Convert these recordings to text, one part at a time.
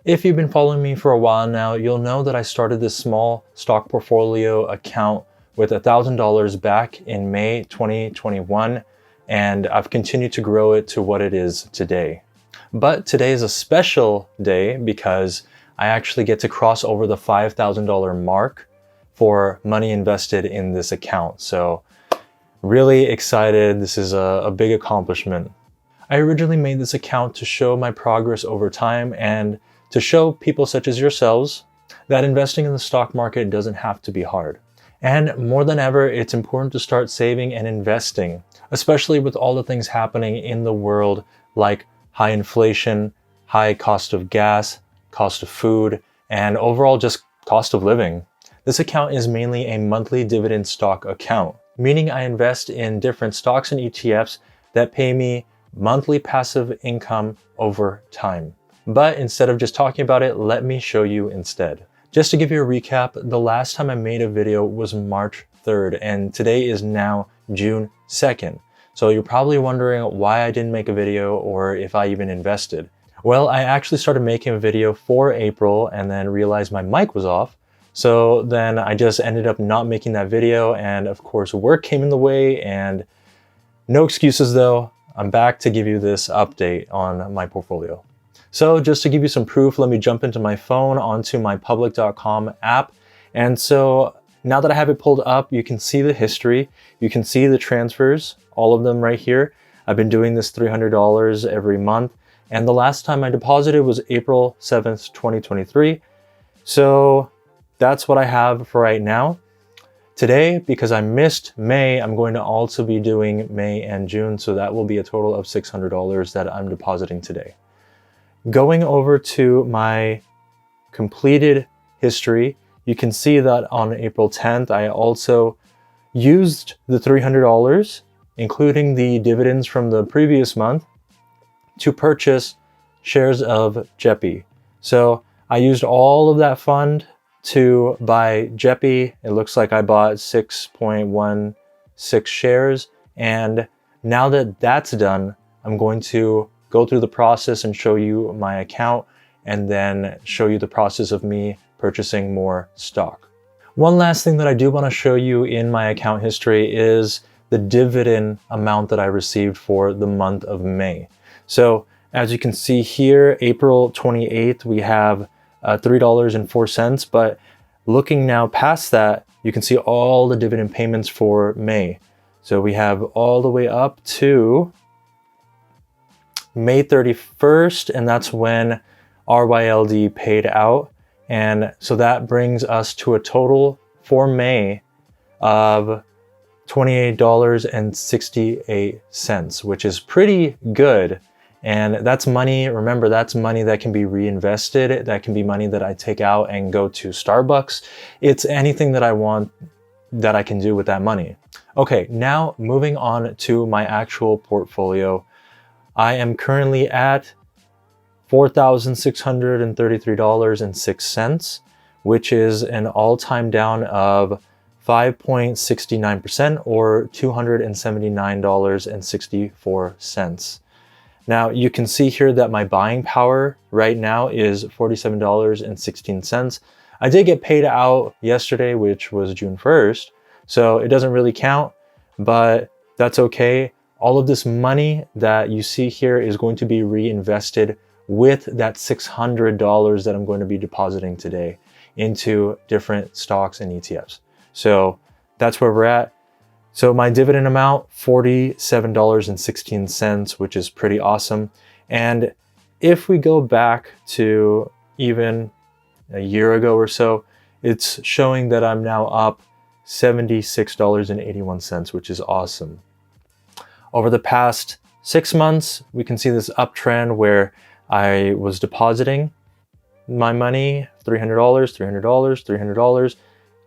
If you've been following me for a while now, you'll know that I started this small stock portfolio account with $1,000 back in May 2021, and I've continued to grow it to what it is today. But today is a special day because I actually get to cross over the $5,000 mark for money invested in this account. So really excited. This is a big accomplishment. I originally made this account to show my progress over time and to show people such as yourselves that investing in the stock market doesn't have to be hard. And more than ever, it's important to start saving and investing, especially with all the things happening in the world like high inflation, high cost of gas, cost of food, and overall just cost of living. This account is mainly a monthly dividend stock account, meaning I invest in different stocks and ETFs that pay me monthly passive income over time. But instead of just talking about it, let me show you instead. Just to give you a recap, the last time I made a video was March 3rd, and today is now June 2nd. So you're probably wondering why I didn't make a video or if I even invested. Well, I actually started making a video for April and then realized my mic was off. So then I just ended up not making that video, and of course work came in the way, and no excuses though. I'm back to give you this update on my portfolio. So just to give you some proof, let me jump into my phone onto my public.com app. And so now that I have it pulled up, you can see the history. You can see the transfers, all of them right here. I've been doing this $300 every month. And the last time I deposited was April 7th, 2023. So that's what I have for right now. Today, because I missed May, I'm going to also be doing May and June. So that will be a total of $600 that I'm depositing today. Going over to my completed history, you can see that on April 10th, I also used the $300, including the dividends from the previous month, to purchase shares of JEPI. So I used all of that fund to buy JEPI. It looks like I bought 6.16 shares. And now that that's done, I'm going to go through the process and show you my account and then show you the process of me purchasing more stock. One last thing that I do want to show you in my account history is the dividend amount that I received for the month of May. So as you can see here, April 28th, we have $3.04, but looking now past that, you can see all the dividend payments for May. So we have all the way up to May 31st, and that's when RYLD paid out. And so that brings us to a total for May of $28.68, which is pretty good. And that's money, remember, that's money that can be reinvested. That can be money that I take out and go to Starbucks. It's anything that I want that I can do with that money. Okay, now moving on to my actual portfolio. I am currently at $4,633.06, which is an all-time down of 5.69% or $279.64. Now you can see here that my buying power right now is $47.16. I did get paid out yesterday, which was June 1st, so it doesn't really count, but that's okay. All of this money that you see here is going to be reinvested with that $600 that I'm going to be depositing today into different stocks and ETFs. So that's where we're at. So my dividend amount, $47.16, which is pretty awesome. And if we go back to even a year ago or so, it's showing that I'm now up $76.81, which is awesome. Over the past 6 months, we can see this uptrend where I was depositing my money, $300, $300, $300,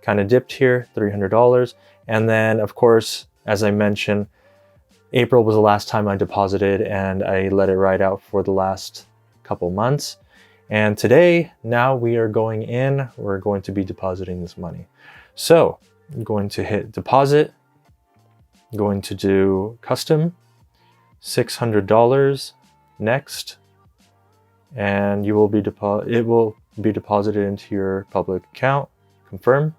kind of dipped here, $300. And then, of course, as I mentioned, April was the last time I deposited and I let it ride out for the last couple months. And today, now we are going in, we're going to be depositing this money. So I'm going to hit deposit, going to do custom, $600, next, and it will be deposited into your public account. Confirm.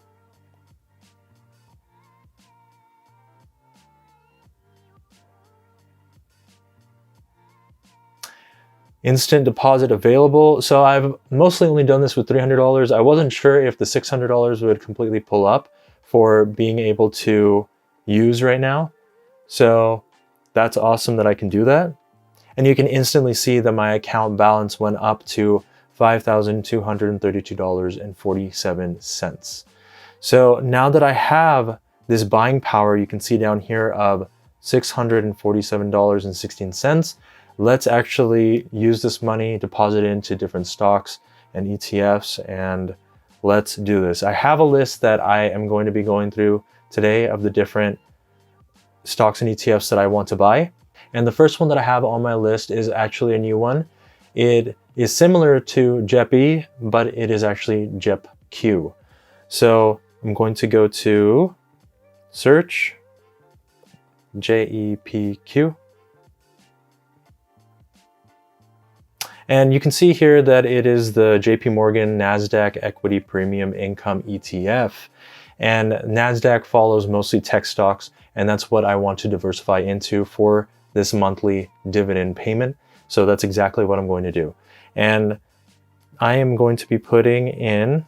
Instant deposit available. So I've mostly only done this with $300. I wasn't sure if the $600 would completely pull up for being able to use right now. So that's awesome that I can do that. And you can instantly see that my account balance went up to $5,232.47. So now that I have this buying power, you can see down here of $647.16, let's actually use this money, deposit it into different stocks and ETFs, and let's do this. I have a list that I am going to be going through today of the different stocks and ETFs that I want to buy. And the first one that I have on my list is actually a new one. It is similar to JEPI, but it is actually JEPQ. So I'm going to go to search, JEPQ. And you can see here that it is the JP Morgan NASDAQ Equity Premium Income ETF. And NASDAQ follows mostly tech stocks, and that's what I want to diversify into for this monthly dividend payment. So that's exactly what I'm going to do. And I am going to be putting in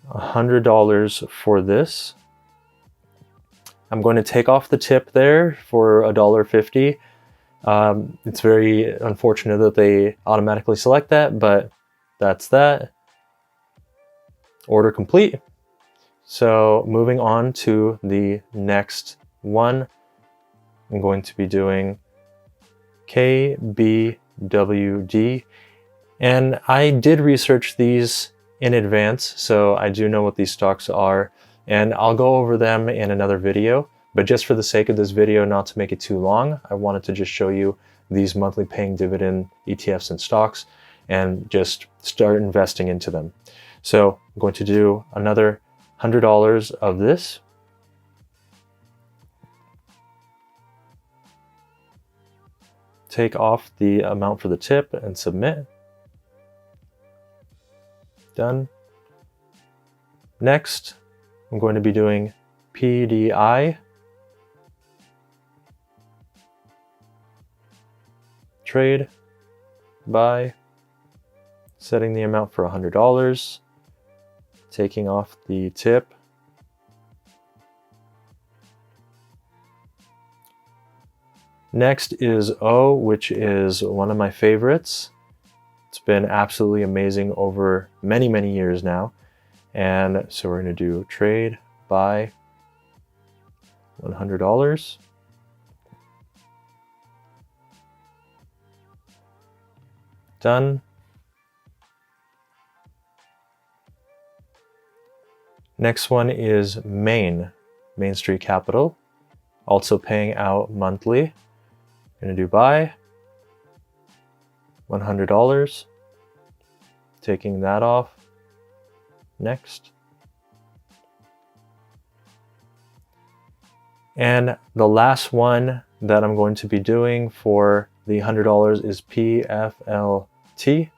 $100 for this. I'm going to take off the tip there for $1.50. It's very unfortunate that they automatically select that, but that's that. Order complete. So moving on to the next one, I'm going to be doing KBWD. And I did research these in advance, so I do know what these stocks are, and I'll go over them in another video. But just for the sake of this video, not to make it too long, I wanted to just show you these monthly paying dividend ETFs and stocks and just start investing into them. So I'm going to do another $100 of this. Take off the amount for the tip and submit. Done. Next, I'm going to be doing PDI. Trade, buy, setting the amount for $100, taking off the tip. Next is O, which is one of my favorites. It's been absolutely amazing over many, many years now. And so we're going to do trade, buy, $100. Done. Next one is Main Street Capital, also paying out monthly. Gonna do buy, $100, taking that off. Next. And the last one that I'm going to be doing for the $100 is PFLT.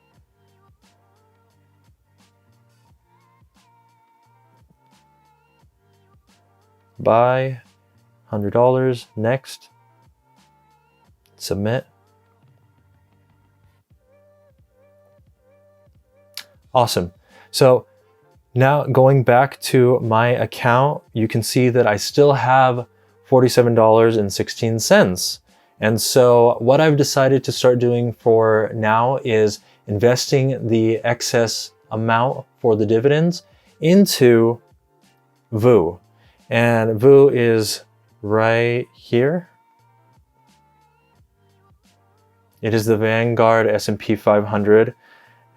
Buy, $100, next, submit. Awesome. So now going back to my account, you can see that I still have $47.16. And so what I've decided to start doing for now is investing the excess amount for the dividends into VU. And VU is right here. It is the Vanguard S&P 500,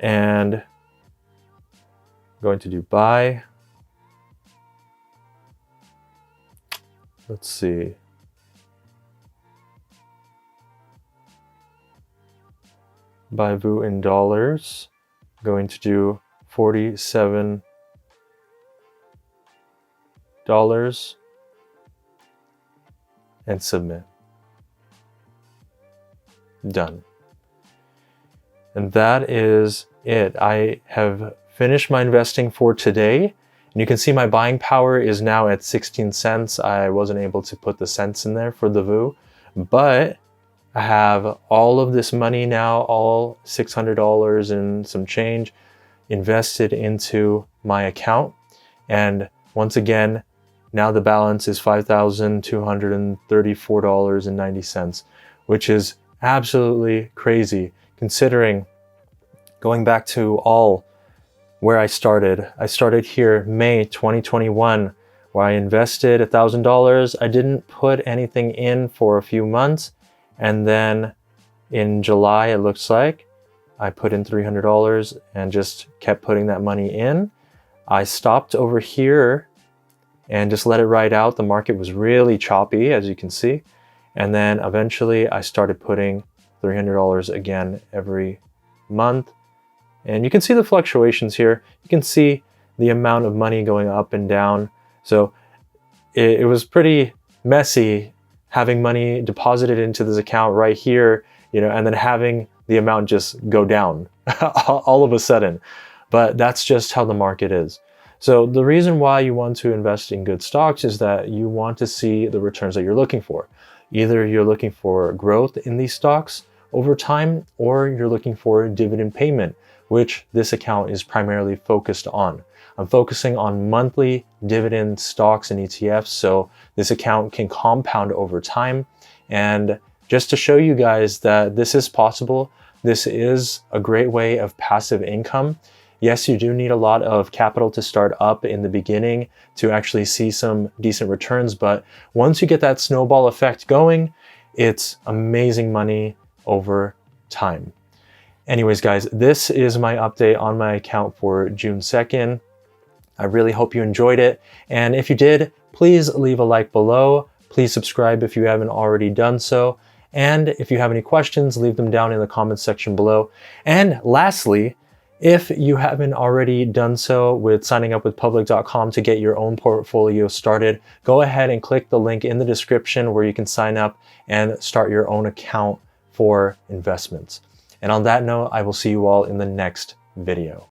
and I'm going to do buy. Let's see. Buy VU in dollars. I'm going to do $47 and submit. done. And that is it. I have finished my investing for today. And you can see my buying power is now at 16 cents. I wasn't able to put the cents in there for the VU, but I have all of this money now, all $600 and some change invested into my account. And once again, now the balance is $5,234.90, which is absolutely crazy considering going back to all where I started. I started here May 2021, where I invested $1,000. I didn't put anything in for a few months. And then in July, it looks like I put in $300 and just kept putting that money in. I stopped over here and just let it ride out. The market was really choppy, as you can see. And then eventually I started putting $300 again every month. And you can see the fluctuations here. You can see the amount of money going up and down. So it was pretty messy having money deposited into this account right here, and then having the amount just go down all of a sudden. But that's just how the market is. So the reason why you want to invest in good stocks is that you want to see the returns that you're looking for. Either you're looking for growth in these stocks over time, or you're looking for dividend payment, which this account is primarily focused on. I'm focusing on monthly dividend stocks and ETFs, so this account can compound over time. And just to show you guys that this is possible, this is a great way of passive income. Yes, you do need a lot of capital to start up in the beginning to actually see some decent returns, but once you get that snowball effect going, it's amazing money over time. Anyways, guys, this is my update on my account for June 2nd. I really hope you enjoyed it. And if you did, please leave a like below. Please subscribe if you haven't already done so. And if you have any questions, leave them down in the comments section below. And lastly, if you haven't already done so with signing up with public.com to get your own portfolio started, go ahead and click the link in the description where you can sign up and start your own account for investments. And on that note, I will see you all in the next video.